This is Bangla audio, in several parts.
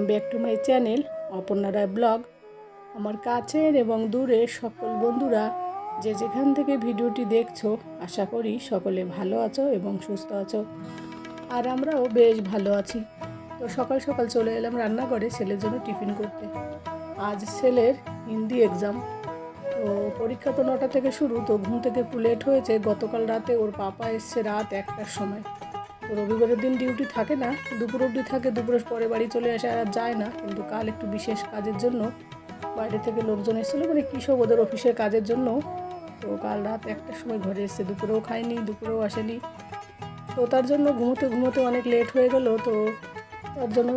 Back to my channel Aparna Roy blog. আমার কাছের এবং দূরের সকল বন্ধুরা যে যেখান থেকে ভিডিওটি দেখছো, আশা করি সকলে ভালো আছো এবং সুস্থ আছো। আর আমরাও বেশ ভালো আছি। তো সকাল সকাল চলে এলাম রান্নাঘরে ছেলের জন্য টিফিন করতে। আজ ছেলের হিন্দি এক্সাম, তো পরীক্ষা তো 9টা থেকে শুরু। তো ঘুম থেকে একটু লেট হয়েছে। গতকাল রাতে ওর পাপা এসছে রাত 1টার সময়। তো রবিবারের দিন ডিউটি থাকে না, দুপুর অবধি থাকে, দুপুরের পরে বাড়ি চলে আসে, আর যায় না। কিন্তু কাল একটু বিশেষ কাজের জন্য বাইরে থেকে লোকজন এসেছিলো, মানে কৃষক ওদের অফিসের কাজের জন্য। তো কাল রাত 1টার সময় ঘরে এসছে, দুপুরেও খায়নি, দুপুরেও আসেনি। তো তার জন্য ঘুমোতে ঘুমোতে অনেক লেট হয়ে গেল। তো তার জন্য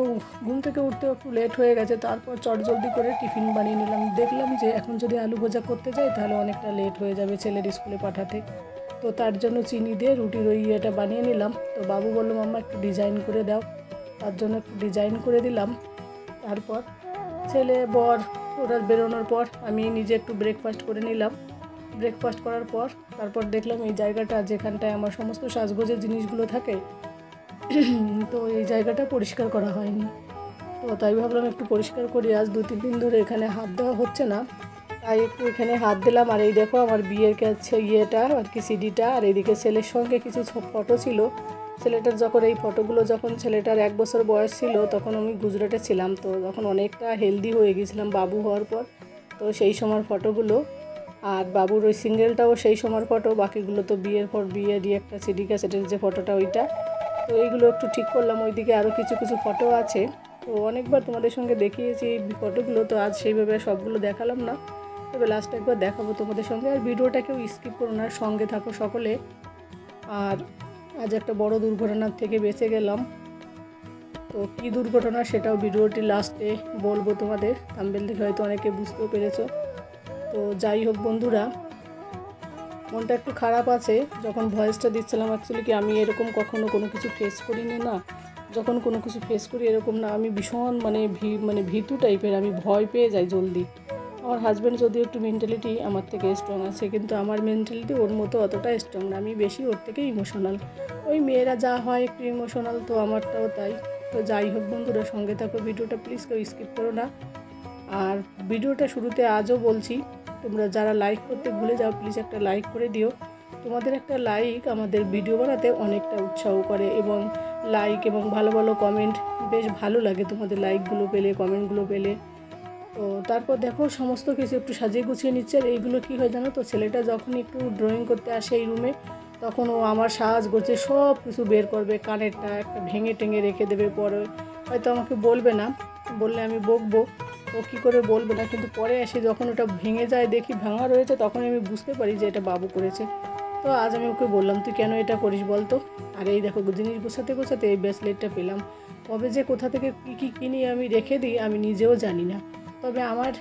ঘুম থেকে উঠতে একটু লেট হয়ে গেছে। তারপর চটজলদি করে টিফিন বানিয়ে নিলাম। দেখলাম যে এখন যদি আলু ভাজা করতে যাই তাহলে অনেকটা লেট হয়ে যাবে ছেলের স্কুলে পাঠাতে। তো তার জন্য চিনি দিয়ে রুটির ওই ইয়েটা বানিয়ে নিলাম। তো বাবু বললো মাম্মা একটু ডিজাইন করে দাও, তার জন্য একটু ডিজাইন করে দিলাম। তারপর ছেলে বর ওরা বেরোনোর পর আমি নিজে একটু ব্রেকফাস্ট করে নিলাম। ব্রেকফাস্ট করার পর তারপর দেখলাম এই জায়গাটা যেখানটায় আমার সমস্ত সাজগোজের জিনিসগুলো থাকে, তো এই জায়গাটা পরিষ্কার করা হয়নি। তো তাই ভাবলাম একটু পরিষ্কার করি। আজ 2-3 দিন ধরে এখানে হাত দেওয়া হচ্ছে না, তাই একটু এখানে হাত দিলাম। আর এই দেখো আমার বিয়ের কাছে ইয়েটা আর কি সিডিটা, আর এইদিকে ছেলের সঙ্গে কিছু ফটো ছিল। ছেলেটার যখন এই ফটোগুলো, যখন ছেলেটার 1 বছর বয়স ছিল তখন আমি গুজরাটে ছিলাম। তো তখন অনেকটা হেলদি হয়ে গেছিলাম বাবু হওয়ার পর। তো সেই সময়ের ফটোগুলো, আর বাবুর ওই সিঙ্গেলটাও সেই সময়ের ফটো। বাকিগুলো তো বিয়ের পর বিয়ের একটা সিডি ক্যাসেটের যে ফটোটা ওইটা। তো এইগুলো একটু ঠিক করলাম। ওইদিকে আরও কিছু কিছু ফটো আছে। তো অনেকবার তোমাদের সঙ্গে দেখিয়েছি এই ফটোগুলো, তো আজ সেইভাবে সবগুলো দেখালাম না, তবে লাস্ট একবার দেখাবো তোমাদের সঙ্গে। আর ভিডিওটা কেউ স্কিপ করো না, সঙ্গে থাকো সকলে। আর আজ একটা বড় দুর্ঘটনার থেকে বেঁচে গেলাম। তো কী দুর্ঘটনা সেটাও ভিডিওটি লাস্টে বলবো তোমাদের। থাম্বনেল দেখে হয়তো অনেকে বুঝতেও পেরেছো। তো যাই হোক বন্ধুরা, মনটা একটু খারাপ আছে। যখন ভয়েসটা দিচ্ছিলাম অ্যাকচুয়ালি কি আমি এরকম কখনো কোনো কিছু ফেস করিনি না। যখন কোনো কিছু ফেস করি এরকম না, আমি ভীষণ মানে ভীতু টাইপের, আমি ভয় পেয়ে যাই জলদি। আমার হাজব্যান্ড যদিও একটু মেন্টালিটি আমার থেকে স্ট্রং আছে, কিন্তু আমার মেন্টালিটি ওর মতো অতটা স্ট্রং না। আমি বেশি ওর থেকে ইমোশনাল। ওই মেয়েরা যা হয় একটু ইমোশনাল, তো আমারটাও তাই। তো যাই হোক বন্ধুরা, সঙ্গে থাকো, ভিডিওটা প্লিজ কেউ স্কিপ করো না। আর ভিডিওটা শুরুতে আজও বলছি, তোমরা যারা লাইক করতে ভুলে যাও প্লিজ একটা লাইক করে দিও। তোমাদের একটা লাইক আমাদের ভিডিও বানাতে অনেকটা উৎসাহ করে, এবং লাইক এবং ভালো ভালো কমেন্ট বেশ ভালো লাগে তোমাদের লাইকগুলো পেলে, কমেন্টগুলো পেলে। তো তারপর দেখো সমস্ত কিছু একটু সাজিয়ে গুছিয়ে নিচ্ছে। আর এইগুলো কী হয় জানো তো, ছেলেটা যখন একটু ড্রয়িং করতে আসে এই রুমে, তখন ও আমার সাজ গোছে সব কিছু বের করবে। কানেরটা একটা ভেঙে টেঙে রেখে দেবে, পরে হয়তো আমাকে বলবে না, বললে আমি বকবো, ও কী করে বলবে না। কিন্তু পরে এসে যখন ওটা ভেঙে যায়, দেখি ভাঙা রয়েছে, তখন আমি বুঝতে পারি যে এটা বাবু করেছে। তো আজ আমি ওকে বললাম তুই কেন এটা করিস বলতো। আর এই দেখো জিনিস গোছাতে গোছাতে এই ব্রেসলেটটা পেলাম। কবে যে কোথা থেকে কী কী কিনি আমি রেখে দিই আমি নিজেও জানি না। তবে আমার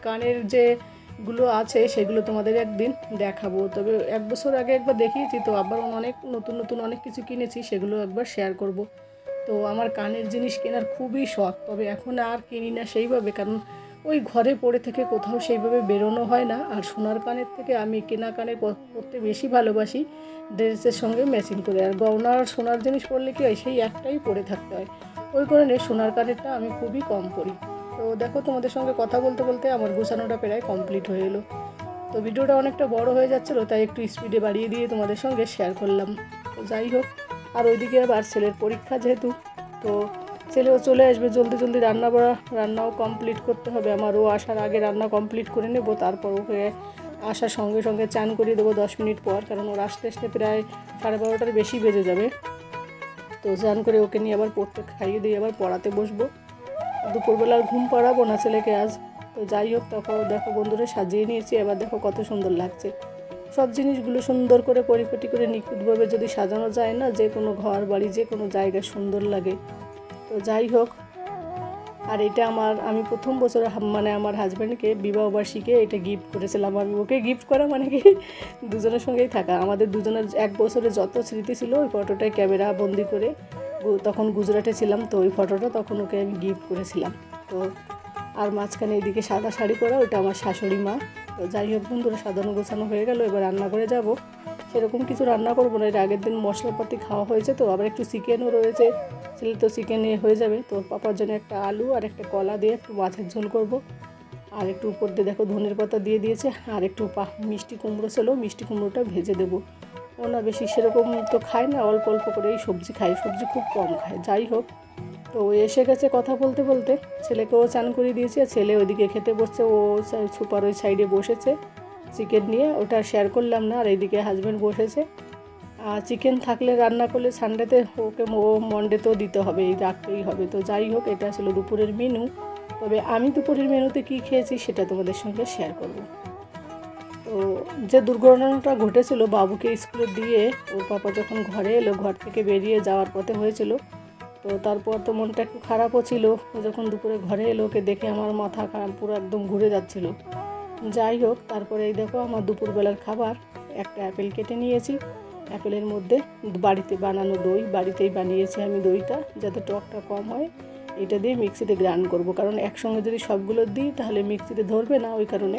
কানের যেগুলো আছে সেগুলো তোমাদের একদিন দেখাবো। তবে 1 বছর আগে একবার দেখিয়েছি, তো আবার অনেক নতুন নতুন অনেক কিছু কিনেছি, সেগুলো একবার শেয়ার করব। তো আমার কানের জিনিস কেনার খুবই শখ, তবে এখন আর কিনি না সেইভাবে, কারণ ওই ঘরে পড়ে থেকে কোথাও সেইভাবে বেরোনো হয় না। আর সোনার কানের থেকে আমি কেনা কানের পরতে বেশি ভালোবাসি, ড্রেসের সঙ্গে ম্যাচিং করে। আর গয়নার সোনার জিনিস পরলে কি হয়, সেই একটাই পরে থাকতে হয়। ওই কারণে সোনার কানেরটা আমি খুবই কম পরি। তো দেখো তোমাদের সঙ্গে কথা বলতে বলতে আমার গোছানোটা প্রায় কমপ্লিট হয়ে এলো। তো ভিডিওটা অনেকটা বড় হয়ে যাচ্ছিলো, তাই একটু স্পিডে বাড়িয়ে দিয়ে তোমাদের সঙ্গে শেয়ার করলাম। তো যাই হোক, আর ওইদিকে আবার ছেলের পরীক্ষা যেহেতু, তো ছেলেও চলে আসবে, জলদি জলদি রান্নাও কমপ্লিট করতে হবে আমার। ও আসার আগে রান্না কমপ্লিট করে নেব, তারপর ওকে আসার সঙ্গে সঙ্গে চান করিয়ে দেবো 10 মিনিট পর, কারণ ওর আসতে আসতে প্রায় 12:30-র বেশি বেজে যাবে। তো চান করে ওকে নিয়ে আবার পড়তে খাইয়ে দিয়ে আবার পড়াতে বসবো। দুপুরবেলা আর ঘুম পাড়াবো না ছেলেকে আজ। তো যাই হোক, তখন দেখো বন্ধুরা সাজিয়ে নিয়েছি। এবার দেখো কত সুন্দর লাগছে। সব জিনিসগুলো সুন্দর করে পরিপাটি করে নিখুঁতভাবে যদি সাজানো যায় না, যে কোনো ঘর বাড়ি যে কোনো জায়গায় সুন্দর লাগে। তো যাই হোক, আর এটা আমি প্রথম বছর মানে আমার হাজব্যান্ডকে বিবাহবার্ষিকী এটা গিফট করেছিলাম। আমি ওকে গিফট করা মানে কি দুজনের সঙ্গেই থাকা, আমাদের দুজনের 1 বছরের যত স্মৃতি ছিল ওই ফটোটায় ক্যামেরা বন্দি করে, তখন গুজরাটে ছিলাম, তো ওই ফটোটা তখন ওকে আমি গিফট করেছিলাম। তো আর মাঝখানে এইদিকে সাদা শাড়ি পরা, ওটা আমার শাশুড়ি মা। তো যাই হোক বন্ধুরা, সাজানো গোছানো হয়ে গেল, এবার রান্না করে যাব। সেরকম কিছু রান্না করবো না, এর আগের দিন মশলাপাতি খাওয়া হয়েছে, তো আবার একটু চিকেনও রয়েছে। ছেলে তো চিকেনে হয়ে যাবে। তো ওর পাপার জন্য একটা আলু আর একটা কলা দিয়ে একটু মাছের ঝোল করব। আর একটু উপর দিয়ে দেখো ধনের পাতা দিয়ে দিয়েছে। আর একটু মিষ্টি কুমড়ো ছিল, মিষ্টি কুমড়োটা ভেজে দেবো। ও না বেশি সেরকম তো খায় না, অল্প অল্প করেই সবজি খায়, সবজি খুব কম খায়। যাই হোক, তো এসে গেছে কথা বলতে বলতে, ছেলেকেও চান করে দিয়েছে। ছেলে ওইদিকে খেতে বসছে, ও সুপার ওই সাইডে বসেছে চিকেন নিয়ে, ওটা শেয়ার করলাম না। আর এইদিকে হাজব্যান্ড বসেছে। আর চিকেন থাকলে রান্না করলে সানডেতে ওকে মন্ডেতেও দিতে হবে, এই রাখতেই হবে। তো যাই হোক, এটা ছিল দুপুরের মেনু। তবে আমি দুপুরের মেনুতে কী খেয়েছি সেটা তোমাদের সঙ্গে শেয়ার করব। তো যে দুর্ঘটনাটা ঘটেছিল বাবুকে স্কুলে দিয়ে ওর পাপা যখন ঘরে এলো, ঘর থেকে বেরিয়ে যাওয়ার পথে হয়েছিল। তো তারপর তো মনটা একটু খারাপও ছিল। ও যখন দুপুরে ঘরে এলো, ওকে দেখে আমার মাথা পুরো একদম ঘুরে যাচ্ছিল। যাই হোক, তারপরে এই দেখো আমার দুপুরবেলার খাবার, একটা অ্যাপেল কেটে নিয়েছি। অ্যাপেলের মধ্যে বাড়িতে বানানো দই, বাড়িতেই বানিয়েছি আমি দইটা, যাতে টকটা কম হয়। এটা দিয়ে মিক্সিতে গ্রাইন্ড করব, কারণ একসঙ্গে যদি সবগুলো দিই তাহলে মিক্সিতে ধরবে না, ওই কারণে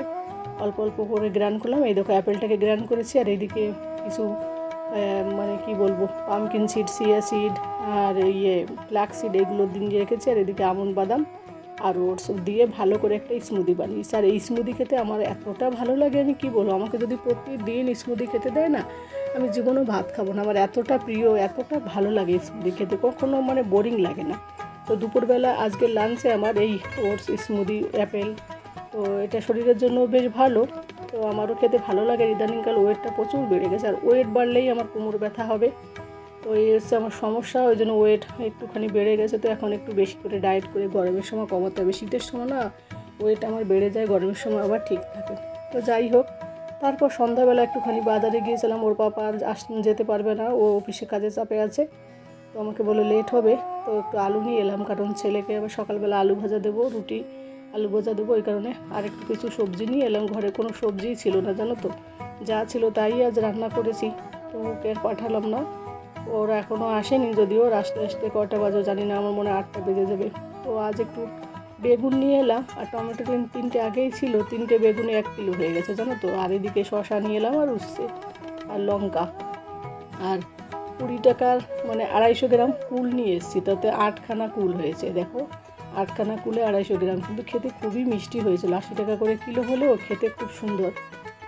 অল্প অল্প করে গ্রাইন্ড করলাম। এই দেখো অ্যাপেলটাকে গ্রাইন্ড করেছি। আর এইদিকে কিছু মানে কি বলবো, পামকিন সিড, চিয়া সিড আর ফ্ল্যাক্স সিড, এগুলো দিয়ে রেখেছি। আর এদিকে আমন্ড বাদাম আর ওটস দিয়ে ভালো করে একটা স্মুদি বানিয়েছি। আর এই স্মুদি খেতে আমার এতটা ভালো লাগে, আমি কি বলবো। আমাকে যদি প্রতিদিন স্মুদি খেতে দেয় না, আমি জীবনেও ভাত খাবো না। আমার এতটা প্রিয়, এতটা ভালো লাগে স্মুদি খেতে, কখনো মানে বোরিং লাগে না। তো দুপুরবেলা আজকের লাঞ্চে আমার এই ওটস স্মুদি অ্যাপেল, তো এটা শরীরের জন্য বেশ ভালো। তো আমারও খেতে ভালো লাগে। ইদানিংকাল ওয়েটটা প্রচুর বেড়ে গেছে, আর ওয়েট বাড়লেই আমার কোমর ব্যথা হবে। তো এই হচ্ছে আমার সমস্যা, ওই জন্য ওয়েট একটুখানি বেড়ে গেছে। তো এখন একটু বেশি করে ডায়েট করে গরমের সময় কমাতে হবে। শীতের সময় না ওয়েট আমার বেড়ে যায়, গরমের সময় আবার ঠিক থাকে। তো যাই হোক, তারপর সন্ধ্যাবেলা একটুখানি বাজারে গিয়েছিলাম। ওর পাপা আর যেতে পারবে না, ও অফিসে কাজে চাপে আছে। তো আমাকে বলে লেট হবে, তো একটু আলু নিয়ে এলাম, কারণ ছেলেকে আবার সকালবেলা আলু ভাজা দেবো, রুটি আলু ভাজা দেবো, ওই কারণে। আর একটু কিছু সবজি নিয়ে এলাম। ঘরে কোনো সবজিই ছিল না জানো তো, যা ছিল তাই আজ রান্না করেছি। তো ওকে আর পাঠালাম না, ওরা এখনও আসেনি, যদিও আসতে আসতে কটা বাজে জানি না, আমার মনে হয় 8টা বেজে যাবে। তো আজ একটু বেগুন নিয়ে এলাম, আর টমেটো 3টে আগেই ছিল, 3টে বেগুনে 1 কিলো হয়ে গেছে জানো তো। আর এদিকে শসা নিয়ে এলাম, আর উচ্ছে আর লঙ্কা, আর 20 টাকার মানে 250 গ্রাম কুল নিয়ে এসেছি, তাতে 8খানা কুল হয়েছে। দেখো 8খানা কুলে 250 গ্রাম, কিন্তু খেতে খুবই মিষ্টি হয়েছিল। 80 টাকা করে কিলো হলেও খেতে খুব সুন্দর।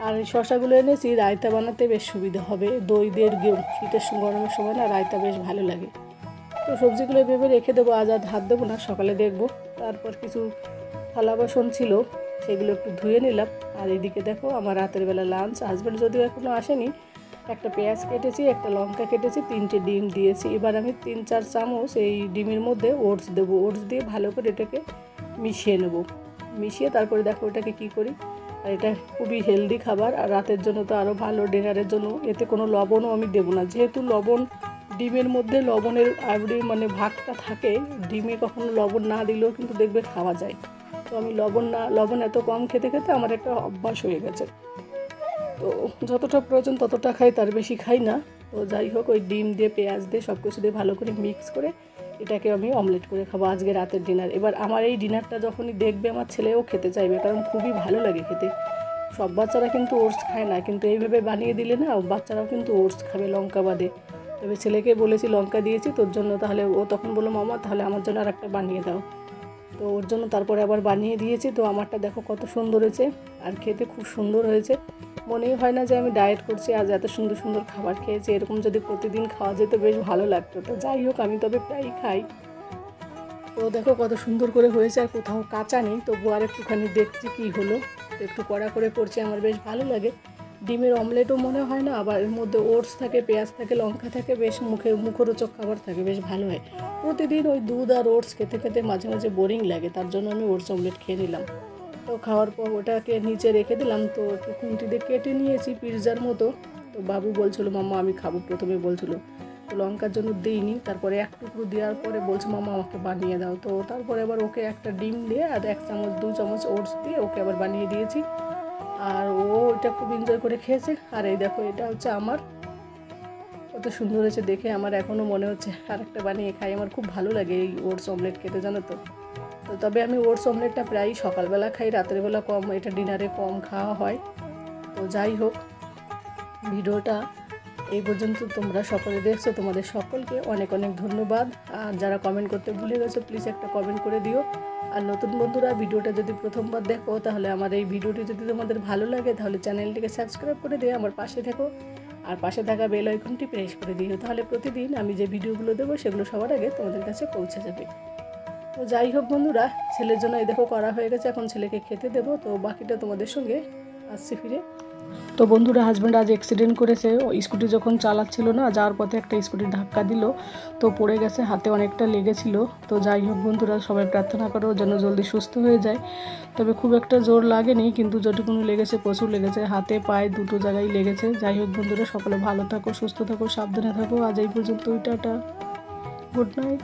আর এই শসাগুলো এনেছি, রায়তা বানাতে বেশ সুবিধা হবে। দই দিয়ে শীতের গরমের সময় না রায়তা বেশ ভালো লাগে। তো সবজিগুলো ভেবে রেখে দেবো, আজ আর হাত দেবো না, সকালে দেখবো। তারপর কিছু থালা বাসন ছিল, সেগুলো একটু ধুয়ে নিলাম। আর এদিকে দেখো আমার রাতের বেলা লাঞ্চ, হাজব্যান্ড যদিও এখনও আসেনি। একটা পেঁয়াজ কেটেছি, একটা লঙ্কা কেটেছি, 3টে ডিম দিয়েছি। এবার আমি 3-4 চামচ এই ডিমের মধ্যে ওটস দেবো। ওটস দিয়ে ভালো করে এটাকে মিশিয়ে নেব। মিশিয়ে তারপরে দেখো এটাকে কী করি। আর এটা খুবই হেলদি খাবার, আর রাতের জন্য তো আরও ভালো, ডিনারের জন্য। এতে কোনো লবণও আমি দেবো না, যেহেতু লবণ ডিমের মধ্যে লবণের মানে ভাগটা থাকে। ডিমে কখনো লবণ না দিলেও কিন্তু দেখবে খাওয়া যায়। তো আমি লবণ এত কম খেতে খেতে আমার একটা অভ্যাস হয়ে গেছে। তো যতটা প্রয়োজন ততটা খাই, তার বেশি খাই না। তো যাই হোক, ওই ডিম দিয়ে পেঁয়াজ দিয়ে সব কিছু দিয়ে ভালো করে মিক্স করে এটাকে আমি অমলেট করে খাবো আজকে রাতের ডিনার। এবার আমার এই ডিনারটা যখনই দেখবে আমার ছেলেও খেতে চাইবে, কারণ খুবই ভালো লাগে খেতে। সব বাচ্চারা কিন্তু ওটস খায় না, কিন্তু এইভাবে বানিয়ে দিলে না বাচ্চারাও কিন্তু ওটস খাবে লঙ্কা বাদে। তবে ছেলেকে বলেছি লঙ্কা দিয়েছি তোর জন্য, তাহলে ও তখন বললো মামা তাহলে আমার জন্য আর একটা বানিয়ে দাও। তো ওর জন্য তারপরে আবার বানিয়ে দিয়েছি। তো আমারটা দেখো কত সুন্দর হয়েছে, আর খেতে খুব সুন্দর হয়েছে। মনেই হয় না যে আমি ডায়েট করছি, আজ এত সুন্দর সুন্দর খাবার খেয়েছি। এরকম যদি প্রতিদিন খাওয়া যেত বেশ ভালো লাগতো। তো যাই হোক, আমি তবে প্রায়ই খাই। তো দেখো কত সুন্দর করে হয়েছে, আর কোথাও কাঁচা নেই। তবু আর একটুখানি দেখছি কী হলো। তো একটু কড়া করে পড়ছে, আমার বেশ ভালো লাগে। ডিমের অমলেটও মনে হয় না, আবার এর মধ্যে ওটস থাকে, পেঁয়াজ থাকে, লঙ্কা থাকে, বেশ মুখরোচক খাবার থাকে, বেশ ভালো হয়। প্রতিদিন ওই দুধ আর ওটস খেতে খেতে মাঝে মাঝে বোরিং লাগে, তার জন্য আমি ওটস অমলেট খেয়ে নিলাম। তো খাওয়ার পর ওটাকে নিচে রেখে দিলাম। তো একটু খুন্তি দিয়ে কেটে নিয়েছি পিৎজার মতো। তো বাবু বলছিল মাম্মা আমি খাবো, প্রথমে বলছিল। তো লঙ্কার জন্য দিইনি, তারপরে 1 টুকরো দেওয়ার পরে বলছে মাম্মা আমাকে বানিয়ে দাও। তো তারপরে আবার ওকে একটা ডিম দিয়ে আর 1 চামচ 2 চামচ ওটস দিয়ে ওকে আবার বানিয়ে দিয়েছি। আর ও এটা খুব এনজয় করে খেয়েছে। আর এই দেখো এটা হচ্ছে আমার, কত সুন্দর হয়েছে দেখে। আমার এখনও মনে হচ্ছে আর একটা বানিয়ে খাই, আমার খুব ভালো লাগে এই ওটস অমলেট খেতে জানো তো। তো তবে আমি ওটস অমলেটটা প্রায়ই সকালবেলা খাই, রাতের বেলা কম, এটা ডিনারে কম খাওয়া হয়। তো যাই হোক, ভিডিওটা এই পর্যন্ত তোমরা সকলে দেখছো, তোমাদের সকলকে অনেক অনেক ধন্যবাদ। আর যারা কমেন্ট করতে ভুলে গেছো প্লিজ একটা কমেন্ট করে দিও। আর নতুন বন্ধুরা ভিডিওটা যদি প্রথমবার দেখো তাহলে আমার এই ভিডিওটি যদি তোমাদের ভালো লাগে তাহলে চ্যানেলটিকে সাবস্ক্রাইব করে দিয়ে আমার পাশে থেকো, আর পাশে থাকা বেল আইকনটি প্রেস করে দিও। তাহলে প্রতিদিন আমি যে ভিডিওগুলো দেবো সেগুলো সবার আগে তোমাদের কাছে পৌঁছে যাবে। তো যাই হোক বন্ধুরা, ছেলের জন্য এই দেখো করা হয়ে গেছে, এখন ছেলেকে খেতে দেবো। তো বাকিটা তোমাদের সঙ্গে আসছি ফিরে। তো বন্ধুরা, হাজব্যান্ড আজ অ্যাক্সিডেন্ট করেছে। ও স্কুটি যখন চালাচ্ছিল না, যাওয়ার পথে একটা স্কুটির ধাক্কা দিল, তো পড়ে গেছে, হাতে অনেকটা লেগেছিল। তো যাই হোক বন্ধুরা, সবাই প্রার্থনা করো যেন জলদি সুস্থ হয়ে যায়। তবে খুব একটা জোর লাগেনি, কিন্তু যেটুকুনি লেগেছে প্রচুর লেগেছে, হাতে পায়ে দুটো জায়গায় লেগেছে। যাই হোক বন্ধুরা, সকলে ভালো থাকো, সুস্থ থাকো, সাবধানে থাকো। আজ এই পর্যন্ত, টাটা, গুড নাইট।